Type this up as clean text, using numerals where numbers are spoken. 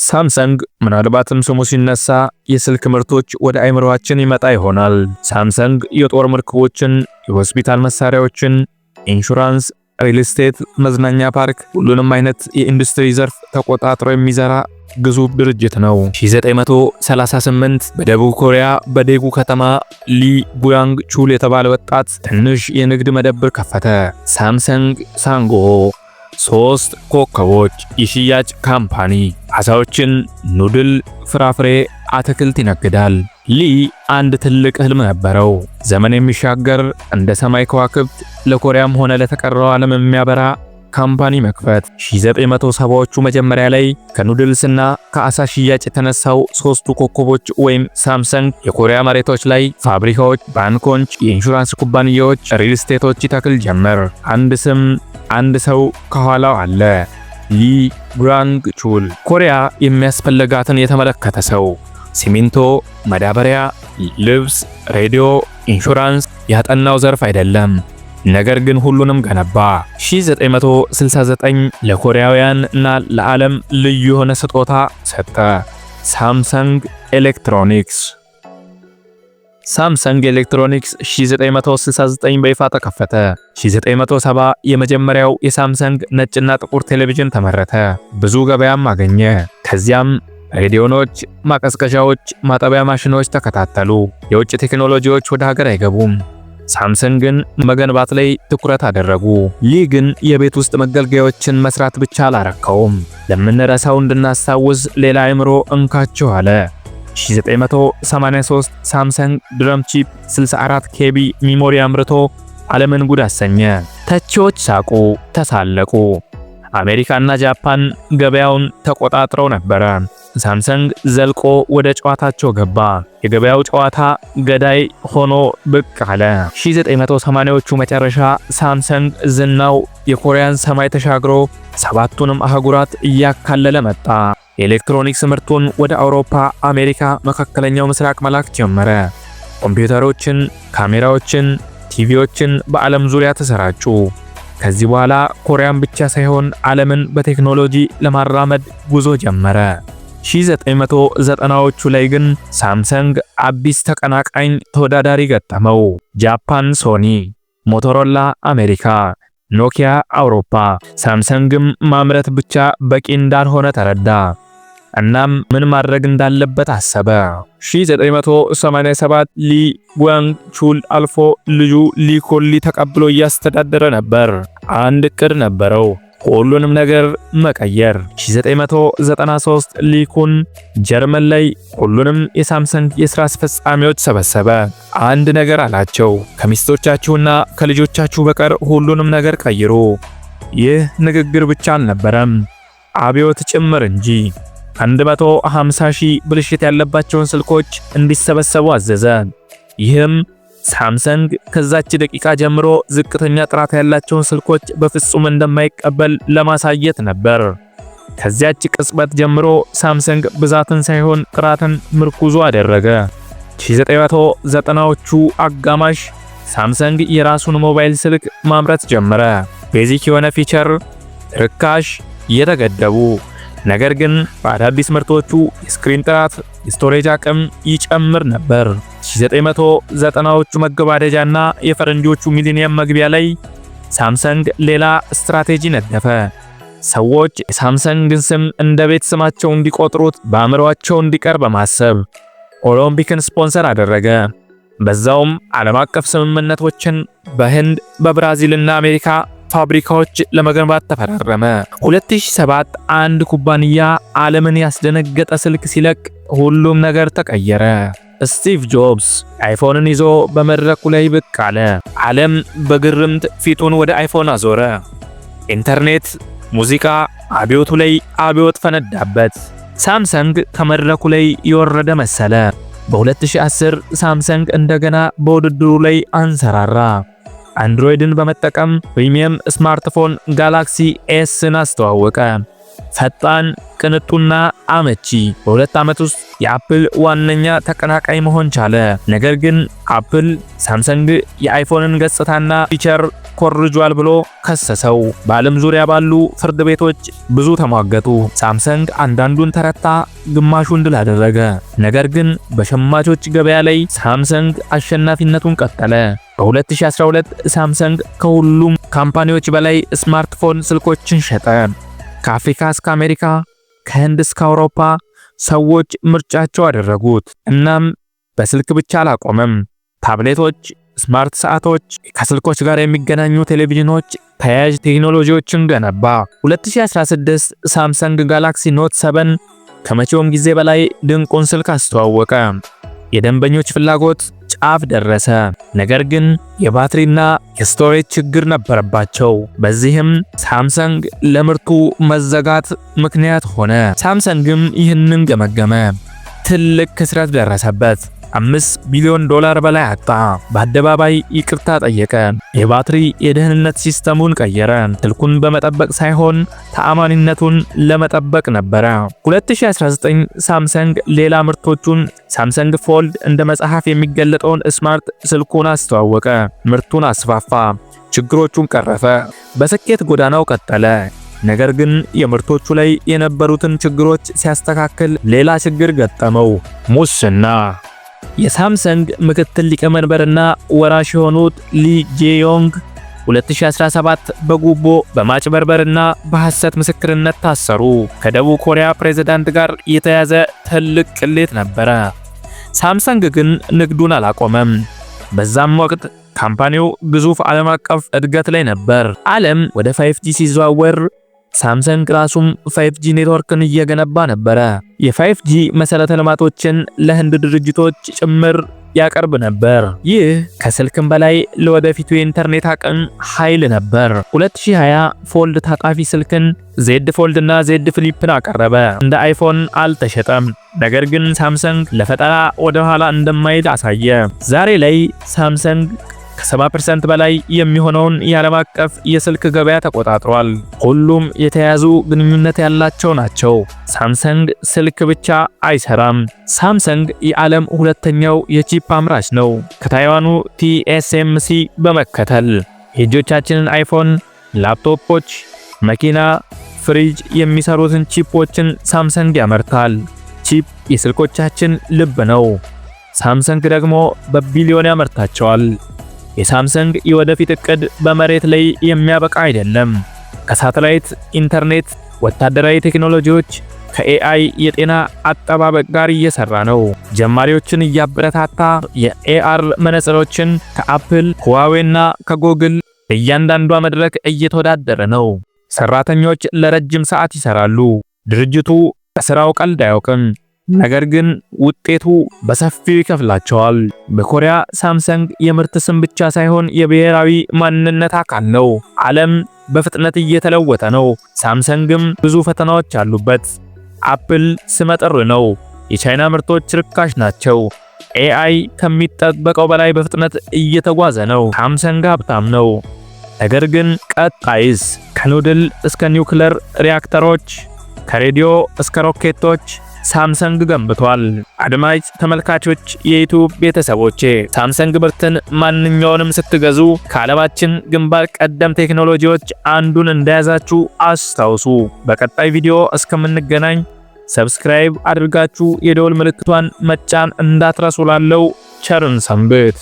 ሳምሰንግ ምናልባትም ስሙ ሲነሳ የስልክ ምርቶች ወደ አይምሮአችን ይመጣ ይሆናል። ሳምሰንግ የጦር መርከቦችን፣ የሆስፒታል መሳሪያዎችን፣ ኢንሹራንስ፣ ሪል ስቴት፣ መዝናኛ ፓርክ፣ ሁሉንም አይነት የኢንዱስትሪ ዘርፍ ተቆጣጥሮ የሚዘራ ግዙፍ ድርጅት ነው። 1938 በደቡብ ኮሪያ በዴጉ ከተማ ሊ ጉያንግ ቹል የተባለ ወጣት ትንሽ የንግድ መደብር ከፈተ። ሳምሰንግ ሳንጎ 3 ኮከቦች የሽያጭ ካምፓኒ አሳዎችን፣ ኑድል፣ ፍራፍሬ፣ አትክልት ይነግዳል። ሊ አንድ ትልቅ ህልም ነበረው። ዘመን የሚሻገር እንደ ሰማይ ከዋክብት ለኮሪያም ሆነ ለተቀረው ዓለም የሚያበራ ካምፓኒ መክፈት። 1970ዎቹ መጀመሪያ ላይ ከኑድልስና ከአሳ ሽያጭ የተነሳው 3ቱ ኮከቦች ወይም ሳምሰንግ የኮሪያ መሬቶች ላይ ፋብሪካዎች፣ ባንኮች፣ የኢንሹራንስ ኩባንያዎች፣ ሪል ስቴቶች ይተክል ጀመር። አንድ ስም፣ አንድ ሰው ከኋላው አለ። ሊ ጉያንግ ቹል። ኮሪያ የሚያስፈልጋትን የተመለከተ ሰው። ሲሚንቶ፣ መዳበሪያ፣ ልብስ፣ ሬዲዮ፣ ኢንሹራንስ ያጠናው ዘርፍ አይደለም። ነገር ግን ሁሉንም ገነባ። 1969 ለኮሪያውያን እና ለዓለም ልዩ የሆነ ስጦታ ሰጠ። ሳምሰንግ ኤሌክትሮኒክስ። ሳምሰንግ ኤሌክትሮኒክስ 1969 በይፋ ተከፈተ። 1970 የመጀመሪያው የሳምሰንግ ነጭና ጥቁር ቴሌቪዥን ተመረተ። ብዙ ገበያም አገኘ። ከዚያም ሬዲዮኖች፣ ማቀዝቀዣዎች፣ ማጠቢያ ማሽኖች ተከታተሉ። የውጭ ቴክኖሎጂዎች ወደ ሀገር አይገቡም። ሳምሰንግን መገንባት ላይ ትኩረት አደረጉ። ይህ ግን የቤት ውስጥ መገልገያዎችን መስራት ብቻ አላረከውም። ለምንረሳው እንድናስታውስ ሌላ አእምሮ እንካችሁ አለ። 1983 ሳምሰንግ ድረም ቺፕ 64 ኬቢ ሚሞሪ አምርቶ ዓለምን ጉድ አሰኘ። ተቺዎች ሳቁ፣ ተሳለቁ። አሜሪካና ጃፓን ገበያውን ተቆጣጥረው ነበረ። ሳምሰንግ ዘልቆ ወደ ጨዋታቸው ገባ። የገበያው ጨዋታ ገዳይ ሆኖ ብቅ አለ። 1980ዎቹ መጨረሻ ሳምሰንግ ዝናው የኮሪያን ሰማይ ተሻግሮ 7ቱንም አህጉራት እያካለለ መጣ። የኤሌክትሮኒክስ ምርቱን ወደ አውሮፓ፣ አሜሪካ፣ መካከለኛው ምስራቅ መላክ ጀመረ። ኮምፒውተሮችን፣ ካሜራዎችን፣ ቲቪዎችን በዓለም ዙሪያ ተሰራጩ። ከዚህ በኋላ ኮሪያን ብቻ ሳይሆን ዓለምን በቴክኖሎጂ ለማራመድ ጉዞ ጀመረ። 1990ዎቹ ላይ ግን ሳምሰንግ አዲስ ተቀናቃኝ ተወዳዳሪ ገጠመው። ጃፓን ሶኒ፣ ሞቶሮላ አሜሪካ፣ ኖኪያ አውሮፓ። ሳምሰንግም ማምረት ብቻ በቂ እንዳልሆነ ተረዳ። እናም ምን ማድረግ እንዳለበት አሰበ። 1987 ሊ ጉያንግ ቹል አልፎ ልጁ ሊ ኮሊ ተቀብሎ እያስተዳደረ ነበር። አንድ እቅድ ነበረው፣ ሁሉንም ነገር መቀየር። 1993 ሊኩን ጀርመን ላይ ሁሉንም የሳምሰንግ የሥራ አስፈጻሚዎች ሰበሰበ። አንድ ነገር አላቸው፣ ከሚስቶቻችሁና ከልጆቻችሁ በቀር ሁሉንም ነገር ቀይሩ። ይህ ንግግር ብቻ አልነበረም፣ አብዮት ጭምር እንጂ። 150,000 ብልሽት ያለባቸውን ስልኮች እንዲሰበሰቡ አዘዘ። ይህም ሳምሰንግ ከዛች ደቂቃ ጀምሮ ዝቅተኛ ጥራት ያላቸውን ስልኮች በፍጹም እንደማይቀበል ለማሳየት ነበር። ከዚያች ቅጽበት ጀምሮ ሳምሰንግ ብዛትን ሳይሆን ጥራትን ምርኩዙ አደረገ። 1990ዎቹ አጋማሽ ሳምሰንግ የራሱን ሞባይል ስልክ ማምረት ጀመረ። ቤዚክ የሆነ ፊቸር፣ ርካሽ፣ የተገደቡ ነገር ግን በአዳዲስ ምርቶቹ የስክሪን ጥራት፣ የስቶሬጅ አቅም ይጨምር ነበር። 1990ዎቹ መገባደጃና የፈረንጆቹ ሚሊኒየም መግቢያ ላይ ሳምሰንግ ሌላ ስትራቴጂ ነደፈ። ሰዎች የሳምሰንግን ስም እንደ ቤት ስማቸው እንዲቆጥሩት በአእምሮአቸው እንዲቀር በማሰብ ኦሎምፒክን ስፖንሰር አደረገ። በዛውም ዓለም አቀፍ ስምምነቶችን በህንድ፣ በብራዚልና አሜሪካ ፋብሪካዎች ለመገንባት ተፈራረመ። 2007 አንድ ኩባንያ ዓለምን ያስደነገጠ ስልክ ሲለቅ ሁሉም ነገር ተቀየረ። ስቲቭ ጆብስ አይፎንን ይዞ በመድረኩ ላይ ብቅ አለ። ዓለም በግርምት ፊቱን ወደ አይፎን አዞረ። ኢንተርኔት፣ ሙዚቃ፣ አብዮቱ ላይ አብዮት ፈነዳበት። ሳምሰንግ ከመድረኩ ላይ የወረደ መሰለ። በ2010 ሳምሰንግ እንደገና በውድድሩ ላይ አንሰራራ። አንድሮይድን በመጠቀም ፕሪሚየም ስማርትፎን ጋላክሲ ኤስን አስተዋወቀ። ፈጣን፣ ቅንጡና አመቺ። በ2 ዓመት ውስጥ የአፕል ዋነኛ ተቀናቃኝ መሆን ቻለ። ነገር ግን አፕል ሳምሰንግ የአይፎንን ገጽታና ፊቸር ኮርጇል ብሎ ከሰሰው። በዓለም ዙሪያ ባሉ ፍርድ ቤቶች ብዙ ተሟገቱ። ሳምሰንግ አንዳንዱን ተረታ፣ ግማሹን ድል አደረገ። ነገር ግን በሸማቾች ገበያ ላይ ሳምሰንግ አሸናፊነቱን ቀጠለ። በ2012 ሳምሰንግ ከሁሉም ካምፓኒዎች በላይ ስማርትፎን ስልኮችን ሸጠ። ከአፍሪካ እስከ አሜሪካ፣ ከህንድ እስከ አውሮፓ ሰዎች ምርጫቸው አደረጉት። እናም በስልክ ብቻ አላቆመም። ታብሌቶች፣ ስማርት ሰዓቶች፣ ከስልኮች ጋር የሚገናኙ ቴሌቪዥኖች፣ ተያያዥ ቴክኖሎጂዎችን ገነባ። 2016 ሳምሰንግ ጋላክሲ ኖት 7 ከመቼውም ጊዜ በላይ ድንቁን ስልክ አስተዋወቀ። የደንበኞች ፍላጎት ጫፍ ደረሰ። ነገር ግን የባትሪና የስቶሬጅ ችግር ነበረባቸው። በዚህም ሳምሰንግ ለምርቱ መዘጋት ምክንያት ሆነ። ሳምሰንግም ይህንን ገመገመ። ትልቅ ክስረት ደረሰበት። $5 ቢሊዮን በላይ አጣ። በአደባባይ ይቅርታ ጠየቀ። የባትሪ የደህንነት ሲስተሙን ቀየረ። ስልኩን በመጠበቅ ሳይሆን ተአማኒነቱን ለመጠበቅ ነበረ። 2019 ሳምሰንግ ሌላ ምርቶቹን ሳምሰንግ ፎልድ እንደ መጽሐፍ የሚገለጠውን ስማርት ስልኩን አስተዋወቀ። ምርቱን አስፋፋ፣ ችግሮቹን ቀረፈ፣ በስኬት ጎዳናው ቀጠለ። ነገር ግን የምርቶቹ ላይ የነበሩትን ችግሮች ሲያስተካክል ሌላ ችግር ገጠመው፣ ሙስና። የሳምሰንግ ምክትል ሊቀመንበርና ወራሽ የሆኑት ሊ ጄዮንግ 2017 በጉቦ በማጭበርበርና በሐሰት ምስክርነት ታሰሩ። ከደቡብ ኮሪያ ፕሬዝዳንት ጋር የተያዘ ትልቅ ቅሌት ነበረ። ሳምሰንግ ግን ንግዱን አላቆመም። በዛም ወቅት ካምፓኒው ግዙፍ ዓለም አቀፍ እድገት ላይ ነበር። ዓለም ወደ 5G ሲዘዋወር ሳምሰንግ ራሱም 5G ኔትወርክን እየገነባ ነበረ። የ5G መሰረተ ልማቶችን ለህንድ ድርጅቶች ጭምር ያቀርብ ነበር። ይህ ከስልክም በላይ ለወደፊቱ የኢንተርኔት አቅም ኃይል ነበር። 2020 ፎልድ ታጣፊ ስልክን ዜድ ፎልድ እና ዜድ ፍሊፕን አቀረበ። እንደ አይፎን አልተሸጠም። ነገር ግን ሳምሰንግ ለፈጠራ ወደ ኋላ እንደማይሄድ አሳየ። ዛሬ ላይ ሳምሰንግ ከ70% በላይ የሚሆነውን የዓለም አቀፍ የስልክ ገበያ ተቆጣጥሯል። ሁሉም የተያዙ ግንኙነት ያላቸው ናቸው። ሳምሰንግ ስልክ ብቻ አይሰራም። ሳምሰንግ የዓለም ሁለተኛው የቺፕ አምራች ነው፣ ከታይዋኑ TSMC በመከተል። የእጆቻችንን አይፎን፣ ላፕቶፖች፣ መኪና፣ ፍሪጅ የሚሰሩትን ቺፖችን ሳምሰንግ ያመርታል። ቺፕ የስልኮቻችን ልብ ነው። ሳምሰንግ ደግሞ በቢሊዮን ያመርታቸዋል። የሳምሰንግ የወደፊት እቅድ በመሬት ላይ የሚያበቃ አይደለም። ከሳተላይት ኢንተርኔት፣ ወታደራዊ ቴክኖሎጂዎች፣ ከኤአይ የጤና አጠባበቅ ጋር እየሰራ ነው። ጀማሪዎችን እያበረታታ የኤአር መነጽሮችን ከአፕል፣ ሁዋዌና ከጎግል እያንዳንዷ መድረክ እየተወዳደረ ነው። ሰራተኞች ለረጅም ሰዓት ይሰራሉ። ድርጅቱ በስራው ቀልድ አያውቅም። ነገር ግን ውጤቱ በሰፊው ይከፍላቸዋል። በኮሪያ ሳምሰንግ የምርት ስም ብቻ ሳይሆን የብሔራዊ ማንነት አካል ነው። ዓለም በፍጥነት እየተለወጠ ነው። ሳምሰንግም ብዙ ፈተናዎች አሉበት። አፕል ስመጥር ነው። የቻይና ምርቶች ርካሽ ናቸው። ኤአይ ከሚጠበቀው በላይ በፍጥነት እየተጓዘ ነው። ሳምሰንግ ሀብታም ነው። ነገር ግን ቀጣይስ? ከኑድል እስከ ኒውክሌር ሪያክተሮች፣ ከሬዲዮ እስከ ሮኬቶች ሳምሰንግ ገንብቷል። አድማጭ ተመልካቾች፣ የዩቲዩብ ቤተሰቦቼ ሳምሰንግ ምርትን ማንኛውንም ስትገዙ ከዓለማችን ግንባር ቀደም ቴክኖሎጂዎች አንዱን እንደያዛችሁ አስታውሱ። በቀጣይ ቪዲዮ እስከምንገናኝ ሰብስክራይብ አድርጋችሁ የደወል ምልክቷን መጫን እንዳትረሱ። ላለው ቸርን ሰንብት።